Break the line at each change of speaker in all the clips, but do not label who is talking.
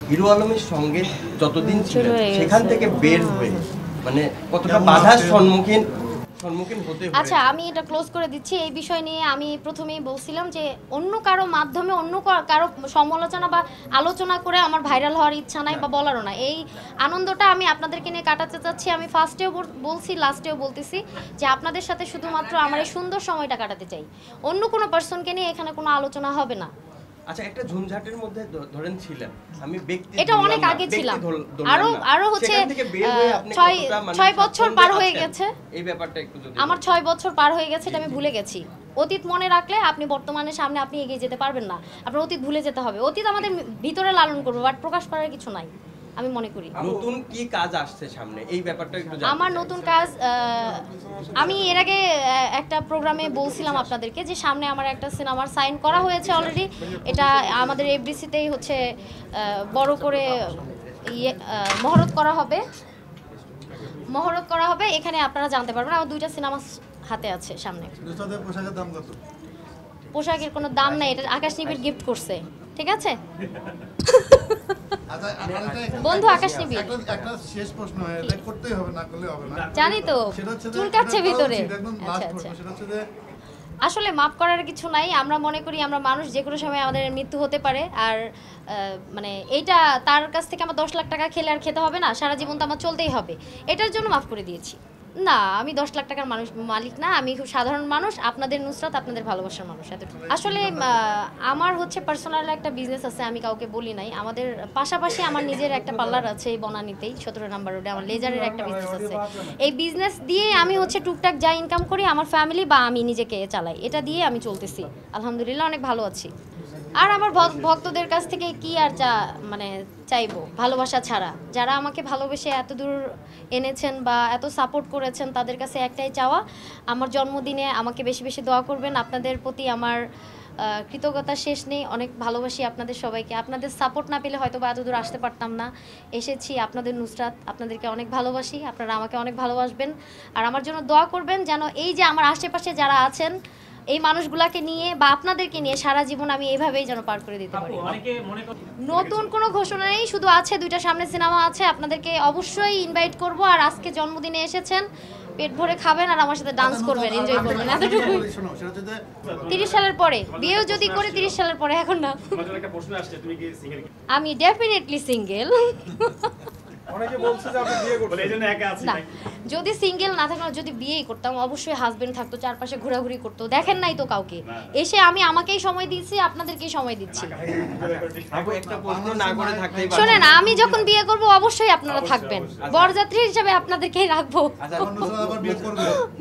Hero আলমের সঙ্গে যতদিন ছিলেন সেখান থেকে বের হয়ে মানে কতটা বাধার সম্মুখীন হতে হয়।
আচ্ছা, আমি এটা ক্লোজ করে দিচ্ছি। এই বিষয় নিয়ে আমি প্রথমেই বলছিলাম যে অন্য কারো মাধ্যমে অন্য কারো সমালোচনা বা আলোচনা করে আমার ভাইরাল হওয়ার ইচ্ছা নাই বা বলারও না। এই আনন্দটা আমি আপনাদেরকে নিয়ে কাটাতে চাচ্ছি। আমি ফার্স্টেও বলছি, লাস্টেও বলতেছি যে আপনাদের সাথে শুধুমাত্র আমার এই সুন্দর সময়টা কাটাতে চাই। অন্য কোনো পার্সনকে নিয়ে এখানে কোনো আলোচনা হবে না।
আচ্ছা, একটা ঝুনঝাটের মধ্যে ধরেন ছিলেন, আমি ব্যক্তি
এটা অনেক আগে ছিলাম, আরো হচ্ছে 6 বছর পার হয়ে গেছে।
এই ব্যাপারটা একটু যদি
আমার 6 বছর পার হয়ে গেছে, এটা আমি ভুলে গেছি। অতীত মনে রাখলে আপনি বর্তমানের সামনে আপনি এগিয়ে যেতে পারবেন না। আপনার অতীত ভুলে যেতে হবে। অতীত আমাদের ভিতরে লালন করবো, বাট প্রকাশ করার কিছু নাই আমি মনে করি।
নতুন কি কাজ আসছে সামনে এই ব্যাপারটা একটু জানতে
আমার
চাই।
নতুন কাজ, আমি এর আগে একটা প্রোগ্রামে বলছিলাম আপনাদেরকে যে সামনে আমার একটা সিনেমার সাইন করা হয়েছে অলরেডি। এটা আমাদের এফডিসিতেই হচ্ছে বড় করে মহরত করা হবে। এখানে আপনারা জানতে পারবেন। আমার 2টা সিনেমা হাতে আছে সামনে।
পোশাকের দাম কত?
পোশাকের কোনো দাম নাই, এটা আকাশ নিবিড় গিফট করছে, ঠিক আছে? বন্ধু আকাশ নিবিড়।
একটা শেষ প্রশ্ন, এটা করতেই হবে, না করলে হবে না।
জানি তো, চুলকাচ্ছে ভিতরে।
আচ্ছা আচ্ছা, সেটা হচ্ছে যে
আসলে মাফ করার কিছু নাই। আমরা মনে করি আমরা মানুষ, যে কোনো সময় আমাদের মৃত্যু হতে পারে। আর মানে এইটা তার কাছ থেকে আমার 10 লাখ টাকা খেলে আর খেতে হবে না, সারা জীবন তো আমার চলতেই হবে। এটার জন্য মাফ করে দিয়েছি। না, আমি 10 লাখ টাকার মালিক না, আমি খুব সাধারণ মানুষ। আপনাদের নুসরাত, আপনাদের ভালোবাসার মানুষ, এতটুকু। আসলে আমার হচ্ছে পার্সোনাল একটা বিজনেস আছে, আমি কাউকে বলি নাই। আমাদের পাশাপাশি আমার নিজের একটা পার্লার আছে এই বনানীতেই, 17 নম্বর রোডে। আমার লেজারের একটা বিজনেস আছে। এই বিজনেস দিয়ে আমি হচ্ছে টুকটাক যা ইনকাম করি আমার ফ্যামিলি বা আমি নিজেকে চালাই, এটা দিয়ে আমি চলতেছি। আলহামদুলিল্লাহ অনেক ভালো আছি। আর আমার ভক্তদের কাছ থেকে কি আর চাইবো, ভালোবাসা ছাড়া। যারা আমাকে ভালোবেসে এত দূর এনেছেন বা এত সাপোর্ট করেছেন, তাদের কাছে একটাই চাওয়া, আমার জন্মদিনে আমাকে বেশি বেশি দোয়া করবেন। আপনাদের প্রতি আমার কৃতজ্ঞতা শেষ নেই। অনেক ভালোবাসি আপনাদের সবাইকে। আপনাদের সাপোর্ট না পেলে হয়তো বা এত দূর আসতে পারতাম না। এসেছি আপনাদের নুসরাত, আপনাদেরকে অনেক ভালোবাসি, আপনারা আমাকে অনেক ভালোবাসবেন। আর আমার জন্য দোয়া করবেন যেন এই যে আমার আশেপাশে যারা আছেন এই মানুষগুলাকে নিয়ে বা আপনাদেরকে নিয়ে সারা জীবন আমি এইভাবেই যেন পার করে দিতে পারি। নতুন কোনো ঘোষণা নেই, শুধু আছে 2টা সামনে সিনেমা আছে। আপনাদেরকে অবশ্যই ইনভাইট করব। আর আজকে জন্মদিনে এসেছেন, পেট ভরে খাবেন আর আমার সাথে ডান্স করবেন, এনজয় করবেন, এতটুকু। 30 সালের পরে বিয়েও যদি করে 30 সালের পরে, এখন না। আমি ডেফিনেটলি সিঙ্গেল।
অনেকে বলছে যে আপনি বিয়ে করবেন, এইজন্য একা আছেন।
না, যদি সিঙ্গেল না থাকতাম, যদি বিয়েই করতাম, অবশ্যই হাজবেন্ড থাকতো, চারপাশে ঘোরাঘুরি করতো। দেখেন নাই তো কাউকে। এসে আমি আমাকেই সময় দিচ্ছি, আপনাদেরকেই সময় দিচ্ছি।
আপু একটা প্রশ্ন না করে থাকতেই পারি।
শোনেন, আমি যখন বিয়ে করব অবশ্যই আপনারা থাকবেন, বরযাত্রী হিসেবে আপনাদেরকেই রাখবো।
আচ্ছা,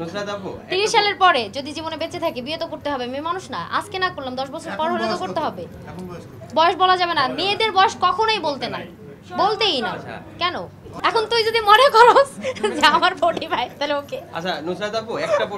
নুসরাত আপু
30 সালের পরে যদি জীবনে বেঁচে থাকি, বিয়ে তো করতে হবে। মেয়ে মানুষ না, আজকে না করলাম 10 বছর পর হলে তো করতে হবে। বয়স বলা যাবে না, মেয়েদের বয়স কখনোই বলতে নাই, বলতেই না। কেন? এখন তুই যদি মনে করস যে আমার 45, তাহলে ওকে।
আচ্ছা নুসরাত আপু একটা